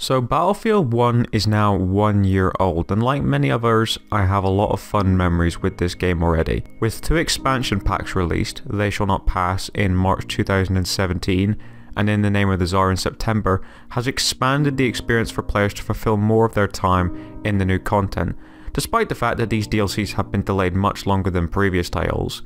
So Battlefield 1 is now 1 year old, and like many others, I have a lot of fun memories with this game already. With 2 expansion packs released, They Shall Not Pass in March 2017 and In the Name of the Tsar in September, has expanded the experience for players to fulfill more of their time in the new content, despite the fact that these DLCs have been delayed much longer than previous titles.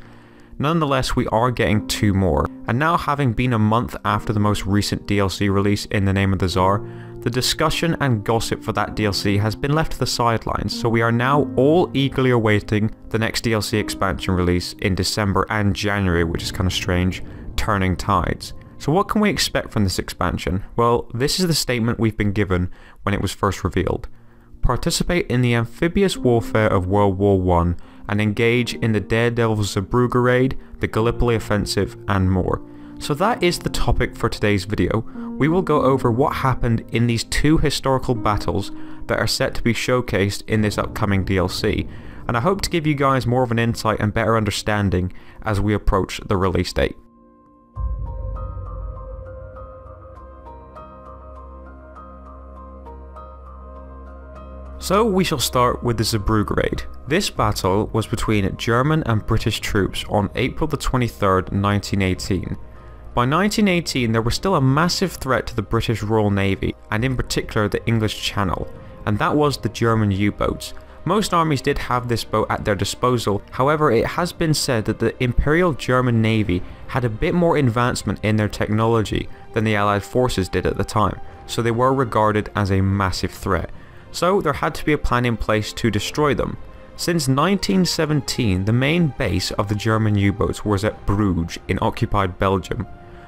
Nonetheless, we are getting 2 more, and now having been a month after the most recent DLC release In the Name of the Tsar, the discussion and gossip for that DLC has been left to the sidelines, so we are now all eagerly awaiting the next DLC expansion release in December and January, which is kind of strange, Turning Tides. So what can we expect from this expansion? Well, this is the statement we've been given when it was first revealed. Participate in the amphibious warfare of World War I and engage in the Daredevil Zeebrugge raid, the Gallipoli offensive, and more. So that is the topic for today's video. We will go over what happened in these 2 historical battles that are set to be showcased in this upcoming DLC, and I hope to give you guys more of an insight and better understanding as we approach the release date. So we shall start with the Zeebrugge raid. This battle was between German and British troops on April the 23rd, 1918. By 1918 there was still a massive threat to the British Royal Navy, and in particular the English Channel, and that was the German U-boats. Most armies did have this boat at their disposal, however it has been said that the Imperial German Navy had a bit more advancement in their technology than the Allied forces did at the time, so they were regarded as a massive threat. So there had to be a plan in place to destroy them. Since 1917, the main base of the German U-boats was at Bruges in occupied Belgium.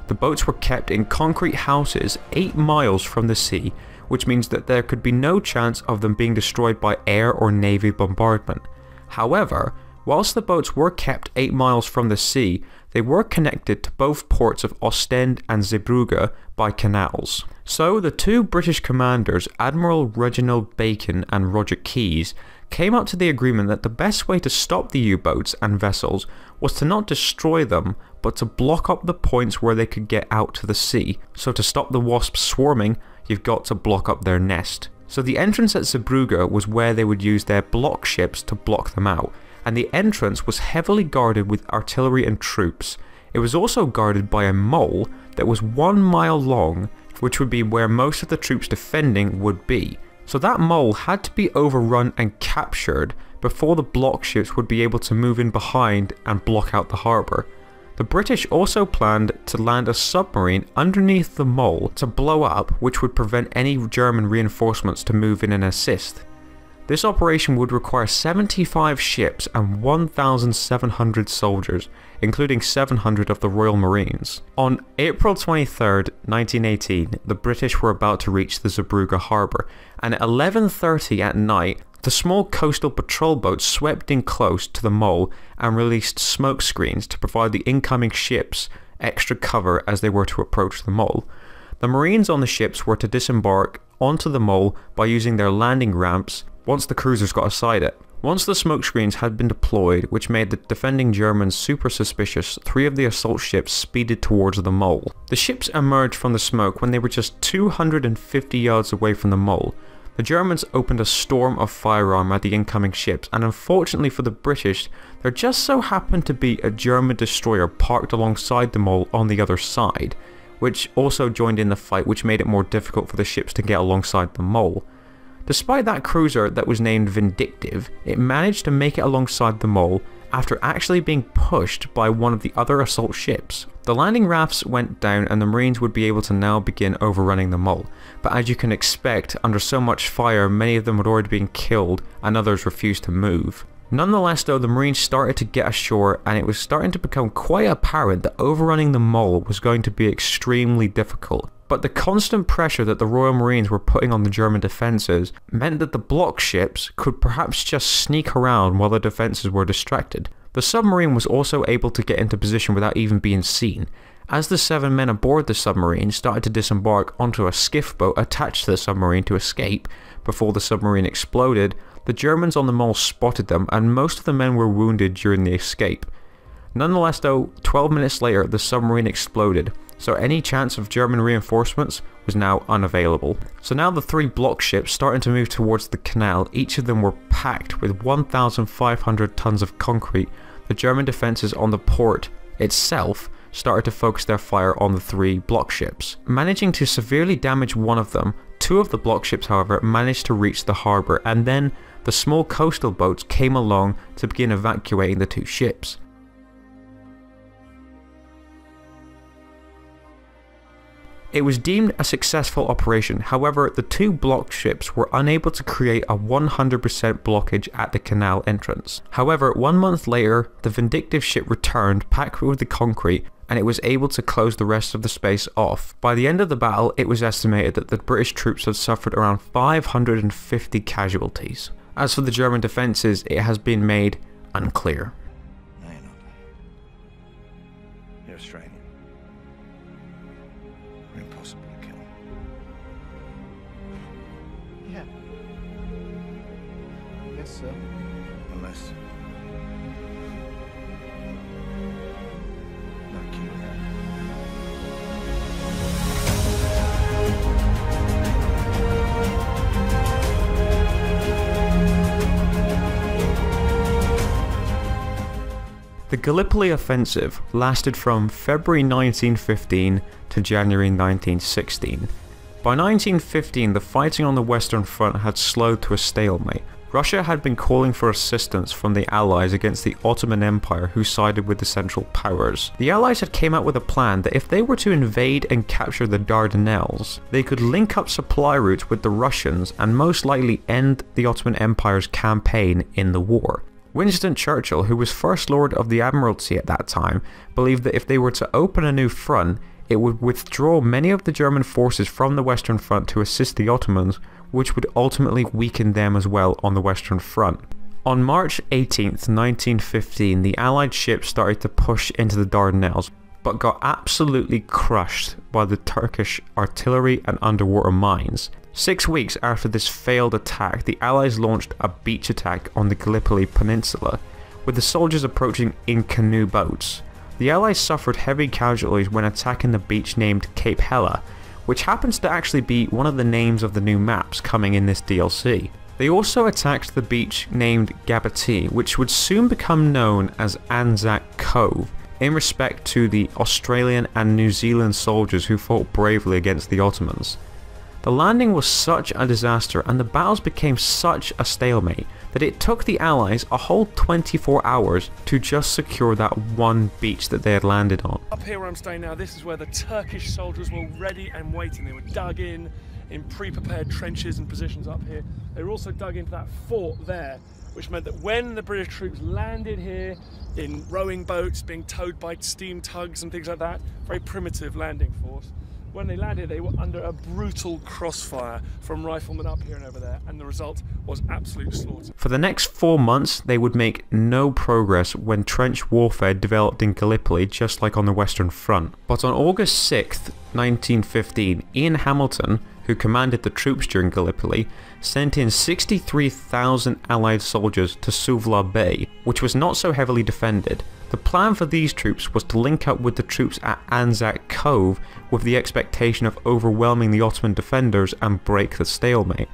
The boats were kept in concrete houses 8 miles from the sea, which means that there could be no chance of them being destroyed by air or navy bombardment. However, whilst the boats were kept 8 miles from the sea, they were connected to both ports of Ostend and Zeebrugge by canals. So the 2 British commanders, Admiral Reginald Bacon and Roger Keyes, came up to the agreement that the best way to stop the U-boats and vessels was to not destroy them, but to block up the points where they could get out to the sea. So to stop the wasps swarming, you've got to block up their nest. So the entrance at Zeebrugge was where they would use their block ships to block them out, and the entrance was heavily guarded with artillery and troops. It was also guarded by a mole that was 1 mile long, which would be where most of the troops defending would be. So that mole had to be overrun and captured before the block ships would be able to move in behind and block out the harbour. The British also planned to land a submarine underneath the mole to blow up, which would prevent any German reinforcements to move in and assist. This operation would require 75 ships and 1,700 soldiers, including 700 of the Royal Marines. On April 23rd, 1918, the British were about to reach the Zeebrugge harbour, and at 11:30 at night, the small coastal patrol boat swept in close to the mole and released smoke screens to provide the incoming ships extra cover as they were to approach the mole. The Marines on the ships were to disembark onto the mole by using their landing ramps once the cruisers got aside it. Once the smoke screens had been deployed, which made the defending Germans super suspicious, 3 of the assault ships speeded towards the mole. The ships emerged from the smoke when they were just 250 yards away from the mole. The Germans opened a storm of firearm at the incoming ships, and unfortunately for the British, there just so happened to be a German destroyer parked alongside the mole on the other side, which also joined in the fight, which made it more difficult for the ships to get alongside the mole. Despite that cruiser that was named Vindictive, it managed to make it alongside the mole after actually being pushed by one of the other assault ships. The landing rafts went down and the Marines would be able to now begin overrunning the mole, but as you can expect, under so much fire, many of them had already been killed and others refused to move. Nonetheless though, the Marines started to get ashore, and it was starting to become quite apparent that overrunning the mole was going to be extremely difficult. But the constant pressure that the Royal Marines were putting on the German defences meant that the block ships could perhaps just sneak around while the defences were distracted. The submarine was also able to get into position without even being seen. As the 7 men aboard the submarine started to disembark onto a skiff boat attached to the submarine to escape before the submarine exploded, the Germans on the mole spotted them, and most of the men were wounded during the escape. Nonetheless though, 12 minutes later the submarine exploded, so any chance of German reinforcements was now unavailable. So now the 3 block ships starting to move towards the canal, each of them were packed with 1,500 tons of concrete. The German defences on the port itself started to focus their fire on the 3 block ships, managing to severely damage one of them. 2 of the block ships, however, managed to reach the harbour, and then the small coastal boats came along to begin evacuating the 2 ships. It was deemed a successful operation. However, the 2 block ships were unable to create a 100% blockage at the canal entrance. However, 1 month later, the vindictive ship returned, packed with the concrete, and it was able to close the rest of the space off. By the end of the battle, it was estimated that the British troops had suffered around 550 casualties. As for the German defences, it has been made unclear. No, you're not. You're Australian. You're impossible to kill. Yeah. Yes, sir. Unless... No killing. The Gallipoli offensive lasted from February 1915 to January 1916. By 1915, the fighting on the Western Front had slowed to a stalemate. Russia had been calling for assistance from the Allies against the Ottoman Empire, who sided with the Central Powers. The Allies had came out with a plan that if they were to invade and capture the Dardanelles, they could link up supply routes with the Russians and most likely end the Ottoman Empire's campaign in the war. Winston Churchill, who was First Lord of the Admiralty at that time, believed that if they were to open a new front, it would withdraw many of the German forces from the Western Front to assist the Ottomans, which would ultimately weaken them as well on the Western Front. On March 18th, 1915, the Allied ships started to push into the Dardanelles, but got absolutely crushed by the Turkish artillery and underwater mines. 6 weeks after this failed attack, the Allies launched a beach attack on the Gallipoli Peninsula, with the soldiers approaching in canoe boats. The Allies suffered heavy casualties when attacking the beach named Cape Hela, which happens to actually be one of the names of the new maps coming in this DLC. They also attacked the beach named Gallipoli, which would soon become known as Anzac Cove, in respect to the Australian and New Zealand soldiers who fought bravely against the Ottomans. The landing was such a disaster and the battles became such a stalemate that it took the Allies a whole 24 hours to just secure that one beach that they had landed on. Up here where I'm staying now, this is where the Turkish soldiers were ready and waiting. They were dug in pre-prepared trenches and positions up here. They were also dug into that fort there, which meant that when the British troops landed here in rowing boats being towed by steam tugs and things like that, very primitive landing force, when they landed they were under a brutal crossfire from riflemen up here and over there, and the result was absolute slaughter. For the next 4 months they would make no progress when trench warfare developed in Gallipoli, just like on the Western Front. But on August 6th, 1915, Ian Hamilton, who commanded the troops during Gallipoli, sent in 63,000 Allied soldiers to Suvla Bay, which was not so heavily defended. The plan for these troops was to link up with the troops at Anzac Cove with the expectation of overwhelming the Ottoman defenders and break the stalemate.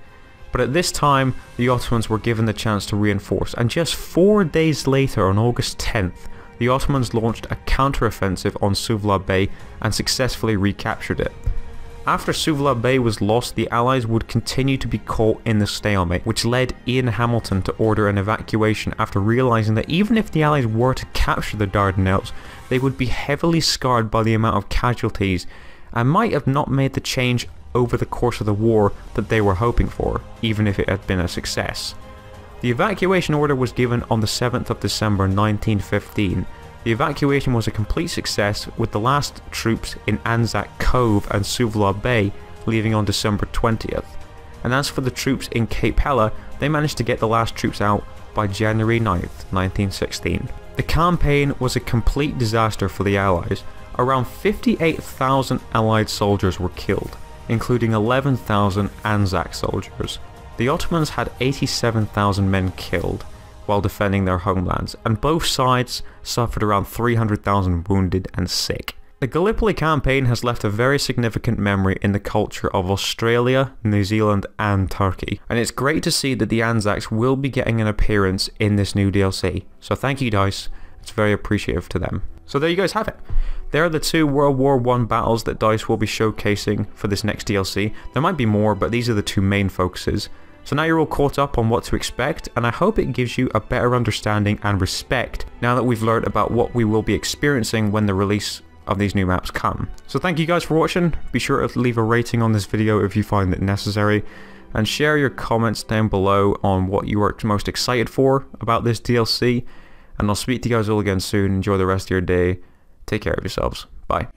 But at this time, the Ottomans were given the chance to reinforce, and just 4 days later, on August 10th, the Ottomans launched a counter-offensive on Suvla Bay and successfully recaptured it. After Suvla Bay was lost, the Allies would continue to be caught in the stalemate, which led Ian Hamilton to order an evacuation after realising that even if the Allies were to capture the Dardanelles, they would be heavily scarred by the amount of casualties and might have not made the change over the course of the war that they were hoping for, even if it had been a success. The evacuation order was given on the 7th of December 1915. The evacuation was a complete success, with the last troops in Anzac Cove and Suvla Bay leaving on December 20th. And as for the troops in Cape Hela, they managed to get the last troops out by January 9th, 1916. The campaign was a complete disaster for the Allies. Around 58,000 Allied soldiers were killed, including 11,000 Anzac soldiers. The Ottomans had 87,000 men killed while defending their homelands, and both sides suffered around 300,000 wounded and sick. The The Gallipoli campaign has left a very significant memory in the culture of Australia, New Zealand and Turkey, and it's great to see that the Anzacs will be getting an appearance in this new DLC, so thank you DICE, it's very appreciative to them. So there you guys have it. There are the 2 World War I battles that DICE will be showcasing for this next DLC. There might be more, but these are the 2 main focuses. So now you're all caught up on what to expect, and I hope it gives you a better understanding and respect now that we've learned about what we will be experiencing when the release of these new maps come. So thank you guys for watching. Be sure to leave a rating on this video if you find it necessary, and share your comments down below on what you are most excited for about this DLC, and I'll speak to you guys all again soon. Enjoy the rest of your day. Take care of yourselves. Bye.